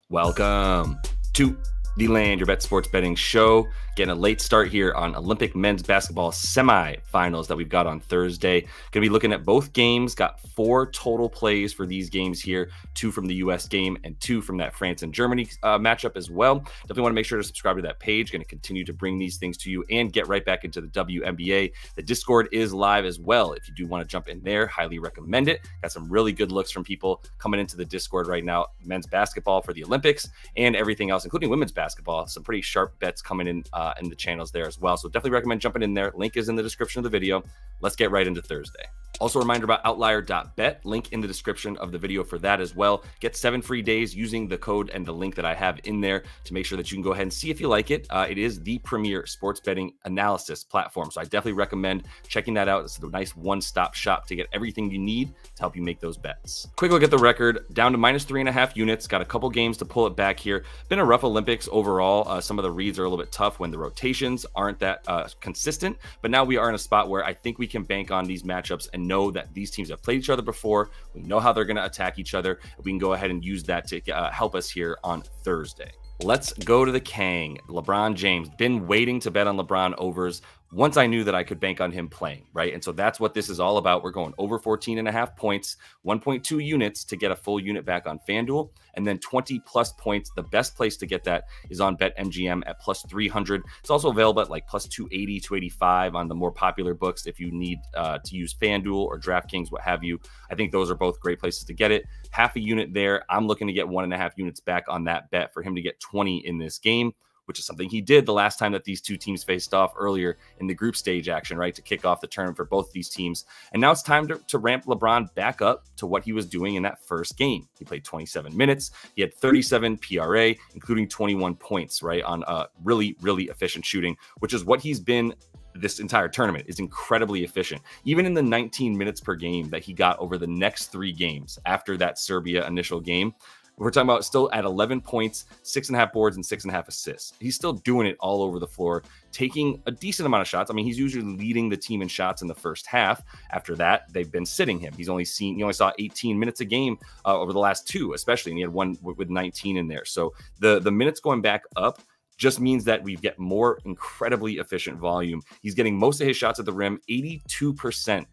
Welcome to the Land Your Bet Sports Betting Show. Getting a late start here on Olympic men's basketball semifinals that we've got on Thursday. Going to be looking at both games. Got 4 total plays for these games here. 2 from the U.S. game and 2 from that France and Germany matchup as well. Definitely want to make sure to subscribe to that page. Going to continue to bring these things to you and get right back into the WNBA. The Discord is live as well. If you do want to jump in there, highly recommend it. Got some really good looks from people coming into the Discord right now. Men's basketball for the Olympics and everything else, including women's basketball. Some pretty sharp bets coming in the channels there as well. So definitely recommend jumping in there. Link is in the description of the video. Let's get right into Thursday. Also, a reminder about outlier.bet. Link in the description of the video for that as well. Get 7 free days using the code and the link that I have in there to make sure that you can go ahead and see if you like it. It is the premier sports betting analysis platform. So I definitely recommend checking that out. It's a nice one-stop shop to get everything you need to help you make those bets. Quick look at the record. Down to minus 3.5 units. Got a couple games to pull it back here. Been a rough Olympics overall. Some of the reads are a little bit tough when the rotations aren't that consistent. But now we are in a spot where I think we can bank on these matchups and know that these teams have played each other before. We know how they're going to attack each other. We can go ahead and use that to help us here on Thursday. Let's go to the Kang. LeBron James. Been waiting to bet on LeBron overs once I knew that I could bank on him playing, right? And so that's what this is all about. We're going over 14.5 points, 1.2 units to get a full unit back on FanDuel, and then 20 plus points. The best place to get that is on BetMGM at plus 300. It's also available at like plus 280, 285 on the more popular books if you need to use FanDuel or DraftKings, what have you. I think those are both great places to get it. Half a unit there. I'm looking to get 1.5 units back on that bet for him to get 20 in this game, which is something he did the last time that these two teams faced off earlier in the group stage action, right, to kick off the tournament for both these teams. And now it's time to ramp LeBron back up to what he was doing in that first game. He played 27 minutes. He had 37 PRA, including 21 points, right, on really, really efficient shooting, which is what he's been this entire tournament. Is incredibly efficient. Even in the 19 minutes per game that he got over the next 3 games after that Serbia initial game, we're talking about still at 11 points, 6.5 boards, and 6.5 assists. He's still doing it all over the floor, taking a decent amount of shots. I mean, he's usually leading the team in shots in the first half. After that, they've been sitting him. He only saw 18 minutes a game over the last 2, especially, and he had one with 19 in there. So the minutes going back up just means that we get more incredibly efficient volume. He's getting most of his shots at the rim, 82%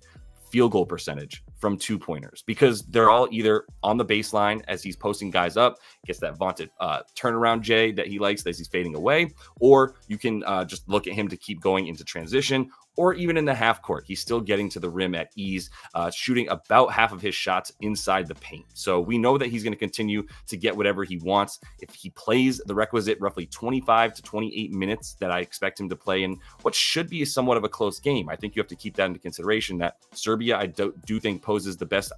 field goal percentage from 2-pointers, because they're all either on the baseline as he's posting guys up, gets that vaunted turnaround J that he likes as he's fading away, or you can just look at him to keep going into transition, or even in the half court. He's still getting to the rim at ease, shooting about half of his shots inside the paint. So we know that he's going to continue to get whatever he wants. If he plays the requisite roughly 25 to 28 minutes that I expect him to play in what should be somewhat of a close game, I think you have to keep that into consideration, that Serbia, I do think, poses the best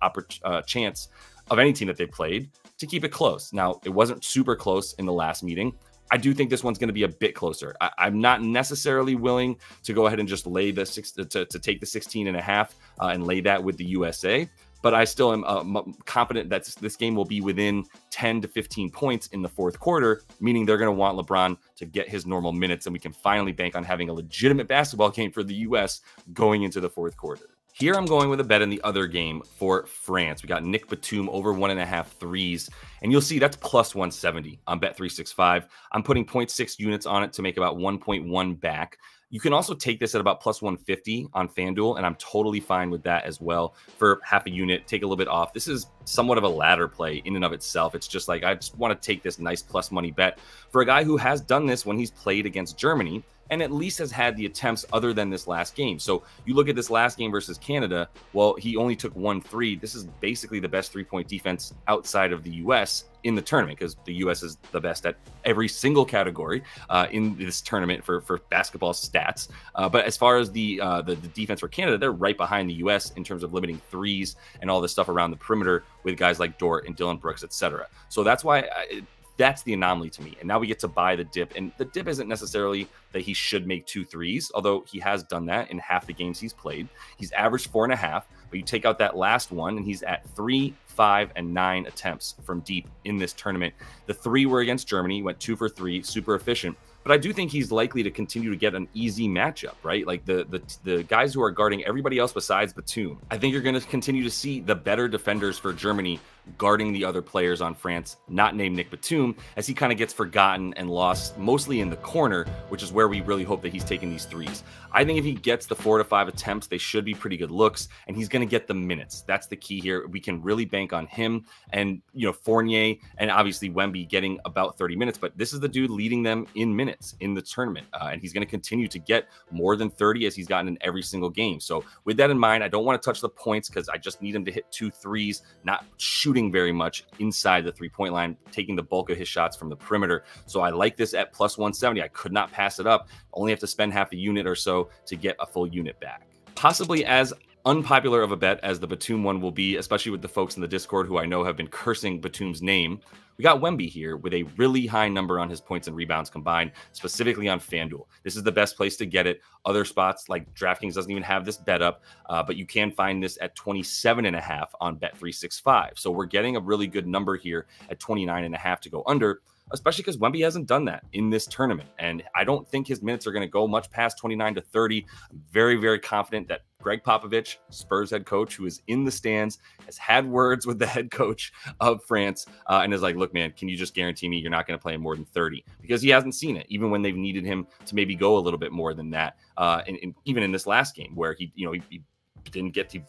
chance of any team that they played to keep it close. Now, it wasn't super close in the last meeting. I do think this one's going to be a bit closer. I'm not necessarily willing to go ahead and just lay the to take the 16.5 and lay that with the USA, but I still am confident that this game will be within 10 to 15 points in the fourth quarter, meaning they're going to want LeBron to get his normal minutes, and we can finally bank on having a legitimate basketball game for the US going into the fourth quarter. Here I'm going with a bet in the other game for France. We got Nick Batum over 1.5 threes, and you'll see that's plus 170 on Bet365. I'm putting 0.6 units on it to make about 1.1 back. You can also take this at about plus 150 on FanDuel, and I'm totally fine with that as well for half a unit. Take a little bit off. This is somewhat of a ladder play in and of itself. It's just like, I just want to take this nice plus money bet for a guy who has done this when he's played against Germany, and at least has had the attempts other than this last game. So you look at this last game versus Canada, well, he only took 1 3. This is basically the best 3-point defense outside of the U.S. in the tournament, because the U.S. is the best at every single category in this tournament for basketball stats. But as far as the defense for Canada, they're right behind the U.S. in terms of limiting threes and all this stuff around the perimeter with guys like Dort and Dylan Brooks, etc. So that's why that's the anomaly to me. And now we get to buy the dip. And the dip isn't necessarily that he should make 2 threes, although he has done that in half the games he's played. He's averaged 4.5, but you take out that last one and he's at 3, 5, and 9 attempts from deep in this tournament. The 3 were against Germany, went 2 for 3, super efficient. But I do think he's likely to continue to get an easy matchup, right? Like the guys who are guarding everybody else besides Batum. I think you're going to continue to see the better defenders for Germany guarding the other players on France, not named Nick Batum, as he kind of gets forgotten and lost mostly in the corner, which is where we really hope that he's taking these threes. I think if he gets the 4 to 5 attempts, they should be pretty good looks, and he's going to get the minutes. That's the key here. We can really bank on him and, Fournier and obviously Wemby getting about 30 minutes, but this is the dude leading them in minutes in the tournament, and he's going to continue to get more than 30 as he's gotten in every single game. So with that in mind, I don't want to touch the points because I just need him to hit 2 threes, not shooting very much inside the three-point line, taking the bulk of his shots from the perimeter. So I like this at plus 170. I could not pass it up. Only have to spend half a unit or so to get a full unit back. Possibly as unpopular of a bet as the Batum one will be, especially with the folks in the Discord who I know have been cursing Batum's name. We got Wemby here with a really high number on his points and rebounds combined, specifically on FanDuel. This is the best place to get it. Other spots like DraftKings doesn't even have this bet up, but you can find this at 27.5 on Bet365. So we're getting a really good number here at 29.5 to go under, especially because Wemby hasn't done that in this tournament. And I don't think his minutes are going to go much past 29 to 30. I'm very, very confident that Greg Popovich, Spurs head coach, who is in the stands, has had words with the head coach of France and is like, look, man, can you just guarantee me you're not going to play more than 30? Because he hasn't seen it, even when they've needed him to maybe go a little bit more than that. Even in this last game where he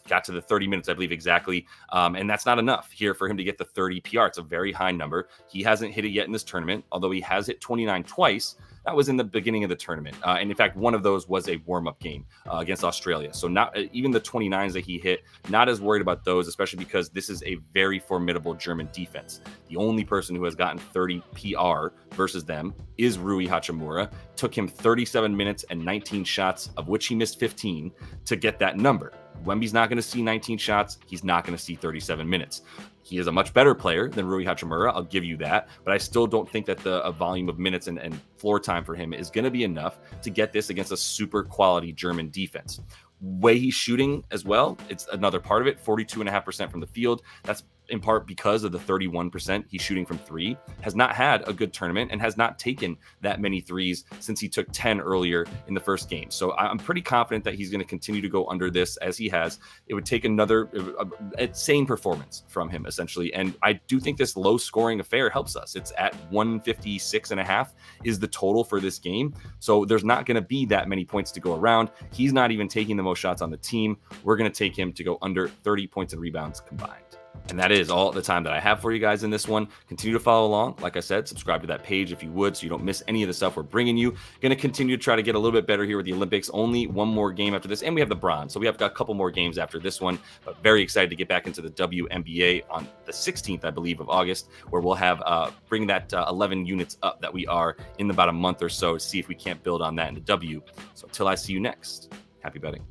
got to the 30 minutes, I believe exactly. And that's not enough here for him to get the 30 PR. It's a very high number. He hasn't hit it yet in this tournament, although he has hit 29 twice. That was in the beginning of the tournament. And in fact, one of those was a warm-up game against Australia. So not even the 29s that he hit, not as worried about those, especially because this is a very formidable German defense. The only person who has gotten 30 PR versus them is Rui Hachimura. Took him 37 minutes and 19 shots, of which he missed 15, to get that number. Wemby's not going to see 19 shots. He's not going to see 37 minutes. He is a much better player than Rui Hachimura. I'll give you that. But I still don't think that the volume of minutes and floor time for him is going to be enough to get this against a super quality German defense. Way he's shooting as well, it's another part of it. 42.5% from the field. That's in part because of the 31% he's shooting from three. Has not had a good tournament and has not taken that many threes since he took 10 earlier in the first game. So I'm pretty confident that he's going to continue to go under this as he has. It would take another insane performance from him, essentially. And I do think this low scoring affair helps us. It's at 156.5 is the total for this game. So there's not going to be that many points to go around. He's not even taking the most shots on the team. We're going to take him to go under 30 points and rebounds combined. And that is all the time that I have for you guys in this one. Continue to follow along. Like I said, subscribe to that page if you would, so you don't miss any of the stuff we're bringing you. Going to continue to try to get a little bit better here with the Olympics. Only one more game after this, and we have the bronze. So we have got a couple more games after this one, but very excited to get back into the WNBA on the 16th, I believe, of August, where we'll have bring that 11 units up that we are in about a month or so to see if we can't build on that in the W. So until I see you next, happy betting.